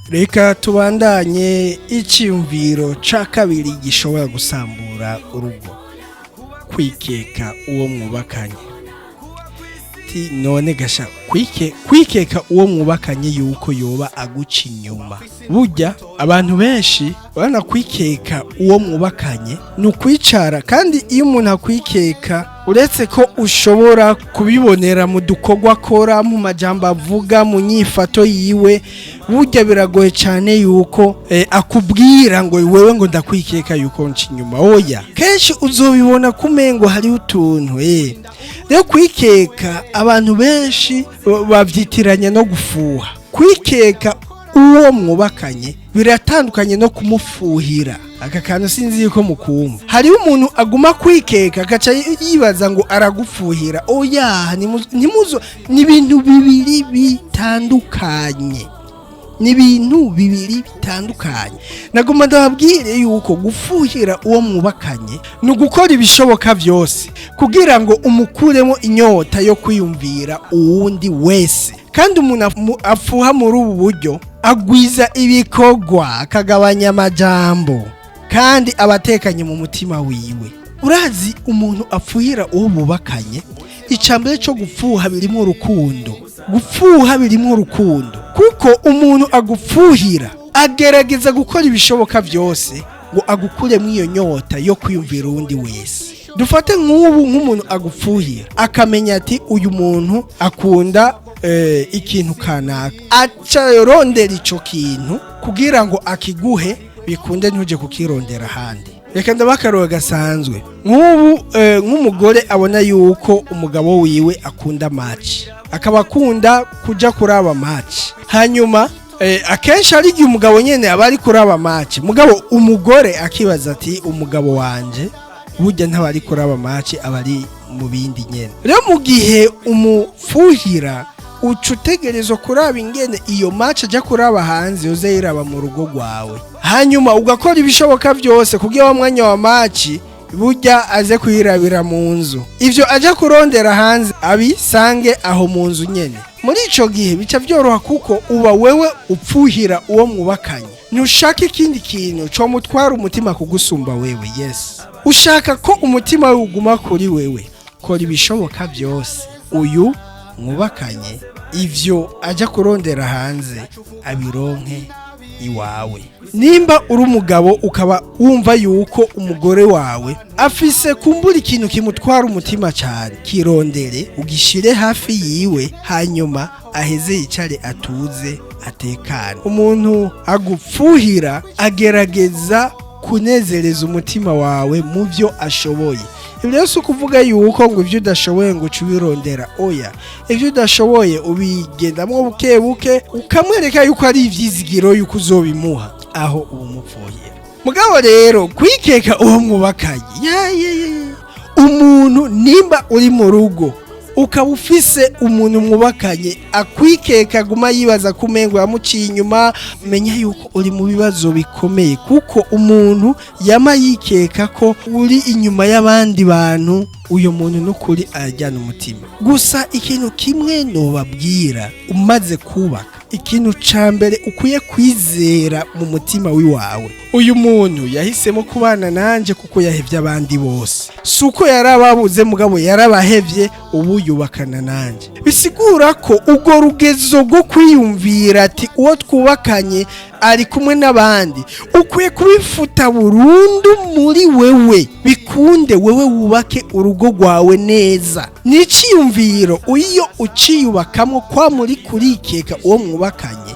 Reka tubandanye icyumviro ca kabiri gishobora gusambura urugo. Kwikeka uwo mwubakanye. None gasha kwikeka uwo mwubakanye yuko yoba aguca inyuma. Burya abantu benshi bana kwikeka uwo mwubakanye nukwicara, kandi iyo umuntu akwikeka uretse ko ushobora kubibonera mu dukorwa akora, mu majambo avuga, mu nyifato yiwe, burya biragoye cyane yuko akubwira ngo wewe ngo ndakwikeka yuko nca inyuma. Oya, kenshi uzobibona kumengo hari utuntu rero kwikeka abantu benshi bavyitiranya no gufuha. Kwikeka uwo mwubakanye biratandukanye no kumufuhira. Aka kantu sinzi yuko mukumva. Hari umuntu aguma kwikeka agaca yibaza ngo aragufuhira. Oya, nimuzo ni ibintu bibiri bitandukanye. Nagomba ndababwire yuko gufuhira uwo mwubakanye no gukora ibishoboka byose kugira ngo umukuremo inyota yo kwiyumvira uwundi wese. Kandi umuntu afuha muri ubu buryo agwiza ibikorwa, akagabanya amajambo, kandi abatekanye mu mutima wiwe. Urazi umuntu afuhira uwo bubakanye, icambere cyo gufuha birimo urukundo. Kuko umuntu agufuhira agerageza gukora ibishoboka byose ngo agukuremo iyo nyota yo kwiyumvira uwundi wese. Dufate nk'umuntu agufuhira akamenya ati uyu muntu akunda ikintu kanaka, aca rondera ico kintu kugira ngo akiguhe, bikunde ntuje kukirondera ahandi. Reka ndabakaroga gasanzwe nk'umugore abona yuko umugabo wiwe akunda match, akaba akunda kuja kuraba match. Hanyuma akenshi ari igihe umugabo nyene aba ari kuraba match, mugabo umugore akibaza ati umugabo wanje burya ntabari kuraba match, abari mu bindi nyene. Rero mu gihe umufuhira ucutegerezwa kuraba ingene iyo match aja kuraba hanze yoze yiraba mu rugo rwawe, hanyuma ugakora ibishoboka byose kugira wa mwanya wa match burya aze kuyirabira mu nzu. Ivyo aja kurondera hanze abisange aho mu nzu nyene. Muri ico gihe bica byoroha kuko uba wewe upfuhira uwo mwubakanye. Ntushaka ikindi kintu cyo mutwara umutima kugusumba wewe. Yes, ushaka ko umutima we uguma kuri wewe. Kora ibishoboka byose uyu mwubakanye ivyo aja kurondera hanze abironke iwawe. Nimba uri umugabo ukaba wumva yuko umugore wawe afise kumbura ikintu kimutwara umutima cyane, kirondere ugishire hafi yiwe, hanyuma aheze yicare atuze atekane. Umuntu agupfuhira agerageza kunezereza umutima wawe mu byo ashoboye. Ibyo si ukuvuga yuko ngo ibyo udashoboye ngo ubirondera. Oya, ibyo udashoboye ubigendamo buke buke, ukamwereka yuko ari ivyizigiro yuko uzobimuha aho uwo mupfuhira. Mugabo rero kwikeka uwo mwubakanye, umuntu nimba uri mu rugo ukaba ufise umuntu mwubakanye akwikeka guma yibaza kumengo yamuciye inyuma, menya yuko uri mu bibazo bikomeye, kuko umuntu yama yikeka ko uri inyuma y'abandi bantu. Uyo muntu n'ukuri arajyana umutima. Gusa ikintu kimwe nobabwira, umaze kubaka ikintu cambere ukwiye kwizera mu mutima wiwawe, uyu muntu yahisemo kubana nanje kuko yahevye abandi bose, suko yarababuze mugabo yarabahevye, ubu yubakana nanje. Bisigura ko ugo rugezo rwo kwiyumvira ati uwo twubakanye ari kumwe n'abandi ukwiye kubifuta burundu muri wewe, bikunde wewe wubake urugo rwawe neza. Niciyumviro iyo uciyubakamo kwa muri kurikeka uwo mwubakanye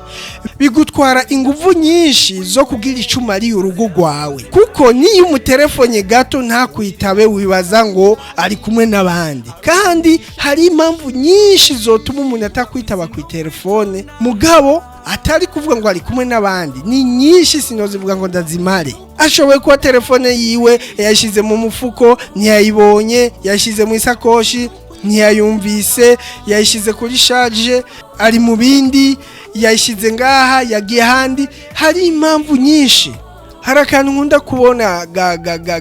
bigutwara inguvu nyinshi zo kugira icuma ari urugo rwawe, kuko niyo umutelefone gato ntakwitabe wibaza ngo ari kumwe n'abandi. Kandi hari impamvu nyinshi zotuma umuntu atakwitaba ku telefone mugabo atari kuvuga ngo ari kumwe n'abandi, ni nyinshi sinozivuga ngo ndazimare. Ashoboye kuba telefone yiwe yashize mu mufuko ntiyayibonye, yashize mu isakoshi ntiyayumvise, yayishize kuri charge, ari mu bindi, yayishize ngaha, yagiye handi. Hari impamvu nyinshi. Hari akantu nkunda kubona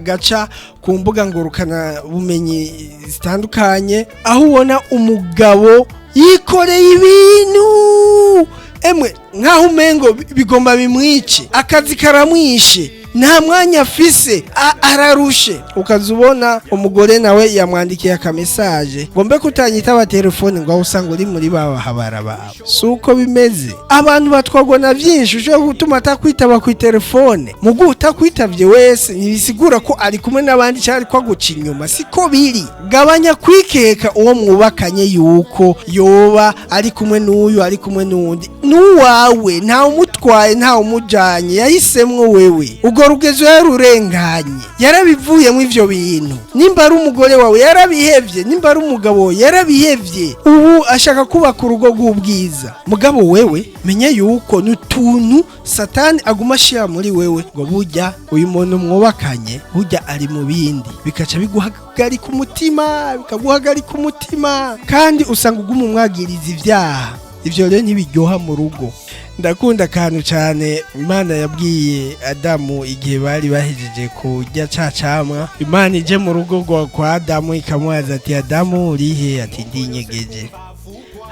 gaca ku mbuga ngurukana bumenyi zitandukanye, aho ubona umugabo yikoreye ibintu emwe nkaho umengo bigomba bimwice, akazi karamwishe, nta mwanya afise, ararushe. Ukazubona umugore nawe yamwandikiye akamesaje ngo mbe kutanyitaba telefone ngo usanga uri muri habara babo. Suko bimeze. Abantu batwagwa na byinshi, ushobora gutuma atakwitaba ku telefone, mugu utakwitavye wese ntibisigura ko ari kumwe n'abandi cyari kwaguca inyuma. Siko biri. Gabanya kwikeka uwo mwubakanye yuko yoba ari kumwe n'uyu, ari kumwe n'undi. Nuwawe nta umutwaye, nta umujanye, yahisemwo wewe. Ugo rugezo yarurenganye, yarabivuyemo ivyo bintu. Nimba ari umugore wawe yarabihevye, nimba ari umugabo yarabihevye, ubu ashaka kubaka urugo rw'ubwiza. Mugabo wewe menye yuko n'utuntu Satani aguma ashira muri wewe ngo burya uyu muntu mwubakanye burya ari mu bindi, bikaca biguhagarika umutima, bikaguhagarika umutima, kandi usanga uguma umwagiriza ivyaha. Ivyo rero ntibiryoha mu rugo. Ndakunda akantu cyane Imana yabwiye Adamu igihe bari bahejeje kurya cacamwa. Imana ije mu rugo kwa Adamu ikamubaza ati Adamu urihe? Ati ndinyegeje.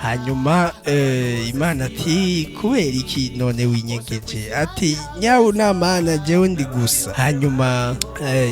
Hanyuma Imana ati kubera iki none winyegeje? Ati nyawu namana jewe ndi gusa. Hanyuma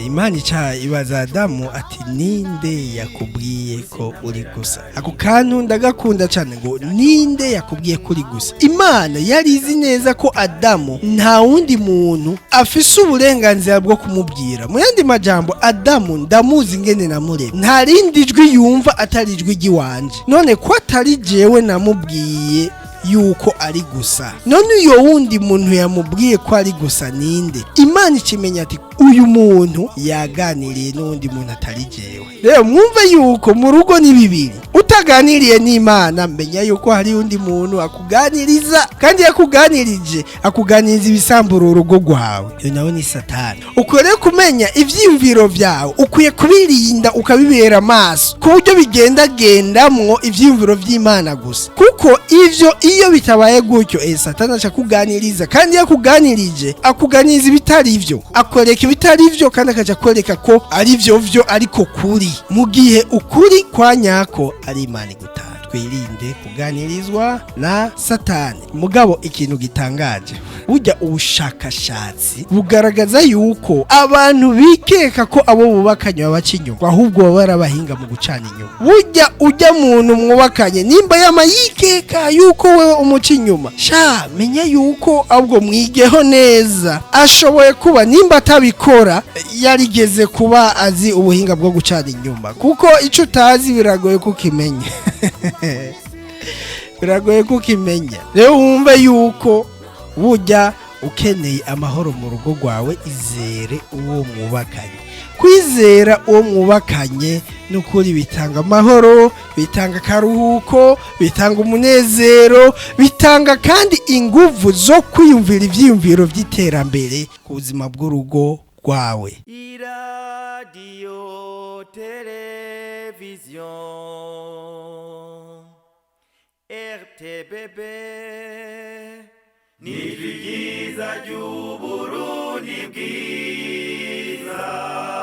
Imana ibaza Adamu ati ninde yakubwiye ko uri gusa? Ako kantu ndagakunda cyane ngo ninde yakubwiye ko uri gusa. Imana yarizi neza ko Adamu nta wundi muntu afise uburenganzira bwo kumubwira. Mu yandi majambo Adamu ndamuzi ngene namuremye, nta rindi jwi yumva atari ijwi giwanje. None ko atari jewe namubwiye yuko ari gusa, none uyo wundi muntu yamubwiye ko ari gusa ninde? Imana ikimenya ati uyu muntu yaganiriye n'undi muntu atari jewe. Rero mwumve yuko mu rugo ni bibiri. Utaganiriye n'Imana menya yuko hari undi muntu akuganiriza, kandi yakuganirije akuganiriza ibisambura urugo rwawe. Yo nawe ni Satani. Ukwiriye kumenya ivyiyumviro vyawe, ukwiye kubirinda ukabibera maso ku buryo bigendagendamwo ivyiyumviro vy'Imana gusa, kuko ivyo iyo bitabaye gutyo Satani aca kuganiriza, kandi yakuganirije akuganiriza ibitari ivyo, akwereka ibitari ivyo, kandi akaja kwereka ko ari vyo ariko kuri, mu gihe ukuri kwa nyako ari Imana igutanga. Twirinde kuganirizwa na Satani. Mugabo ikintu gitangaje, burya ubushakashatsi bugaragaza yuko abantu bikeka ko abo bubakanye babaca inyuma, ahubwo baba barabahinga mu gucana inyuma. Burya ujya muntu mwubakanye nimba yamayikeka yuko wewe umuca inyuma, sha menya yuko ahubwo mwigeho neza. Ashoboye kuba nimba atabikora yarigeze kuba azi ubuhinga bwo gucana inyuma, kuko ico utazi biragoye kukimenya. Biragoye kukimenya. Rero wumve yuko burya ukeneye amahoro mu rugo rwawe, izere uwo mwubakanye. Kwizera uwo mwubakanye n'ukuri bitanga amahoro, bitanga karuhuko, bitanga umunezero, bitanga kandi inguvu zo kwiyumvira ivyiyumviro vy'iterambere ku buzima bw'urugo rwawe. Radio television RTBB ni byiza by'Uburundi bwiza.